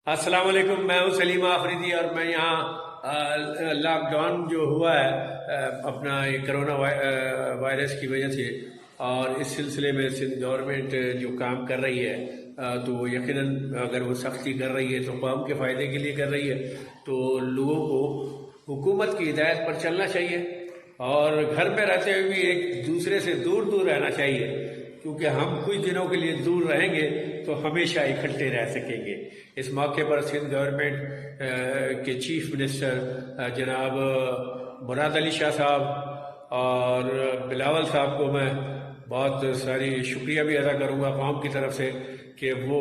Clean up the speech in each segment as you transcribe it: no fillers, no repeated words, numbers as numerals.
अस्सलाम वालेकुम। मैं हूँ सलीमा आफरीदी और मैं यहाँ लॉकडाउन जो हुआ है अपना ये कोरोना वायरस की वजह से, और इस सिलसिले में सिंध गवर्नमेंट जो काम कर रही है तो यकीनन अगर वो सख्ती कर रही है तो कौम के फ़ायदे के लिए कर रही है। तो लोगों को हुकूमत की हिदायत पर चलना चाहिए और घर में रहते हुए भी एक दूसरे से दूर दूर रहना चाहिए, क्योंकि हम कुछ दिनों के लिए दूर रहेंगे तो हमेशा इकट्ठे रह सकेंगे। इस मौके पर सिंध गवर्नमेंट के चीफ मिनिस्टर जनाब मुराद अली शाह साहब और बिलावल साहब को मैं बहुत सारी शुक्रिया भी अदा करूँगा कौम की तरफ से कि वो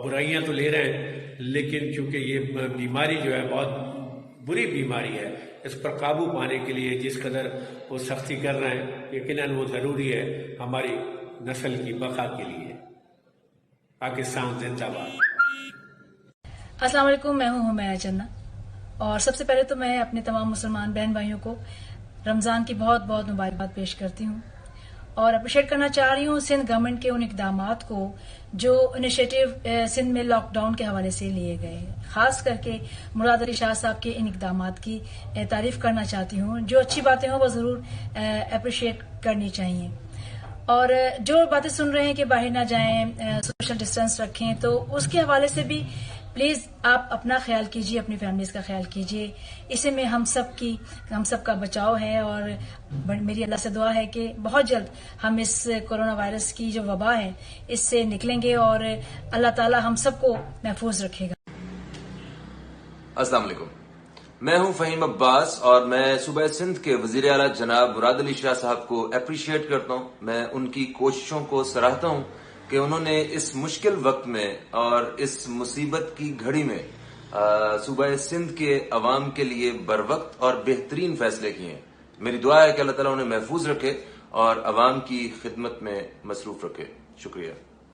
बुराइयां तो ले रहे हैं, लेकिन चूँकि ये बीमारी जो है बहुत बुरी बीमारी है, इस पर काबू पाने के लिए जिस कदर वो सख्ती कर रहे हैं यकीनन वो ज़रूरी है हमारी नस्ल की बका के लिए। पाकिस्तान जिंदाबाद। अस्सलाम वालेकुम, मैं हूँ हुमैया जन्ना और सबसे पहले तो मैं अपने तमाम मुसलमान बहन भाइयों को रमज़ान की बहुत बहुत मुबारकबाद पेश करती हूँ और अप्रिशिएट करना चाह रही हूँ सिंध गवर्नमेंट के उन इकदामात को जो इनिशिएटिव सिंध में लॉकडाउन के हवाले से लिए गए हैं। खास करके मुराद अली शाह साहब के इन इकदामात की तारीफ करना चाहती हूँ। जो अच्छी बातें हों वो ज़रूर अप्रिशिएट करनी चाहिए। और जो बातें सुन रहे हैं कि बाहर ना जाएं, सोशल डिस्टेंस रखें, तो उसके हवाले से भी प्लीज आप अपना ख्याल कीजिए, अपनी फैमिलीज का ख्याल कीजिए। इसी में हम सब का बचाव है और मेरी अल्लाह से दुआ है कि बहुत जल्द हम इस कोरोना वायरस की जो वबा है इससे निकलेंगे और अल्लाह ताला हम सबको महफूज रखेगा। अस्सलाम वालेकुम, मैं हूं फहीम अब्बास और मैं सूबा सिंध के वजीर आला जनाब मुराद अली शाह साहब को अप्रिशिएट करता हूं। मैं उनकी कोशिशों को सराहता हूं कि उन्होंने इस मुश्किल वक्त में और इस मुसीबत की घड़ी में सूबा सिंध के अवाम के लिए बरवक्त और बेहतरीन फैसले किए हैं। मेरी दुआ है कि अल्लाह ताला उन्हें महफूज रखे और अवाम की खिदमत में मसरूफ रखे। शुक्रिया।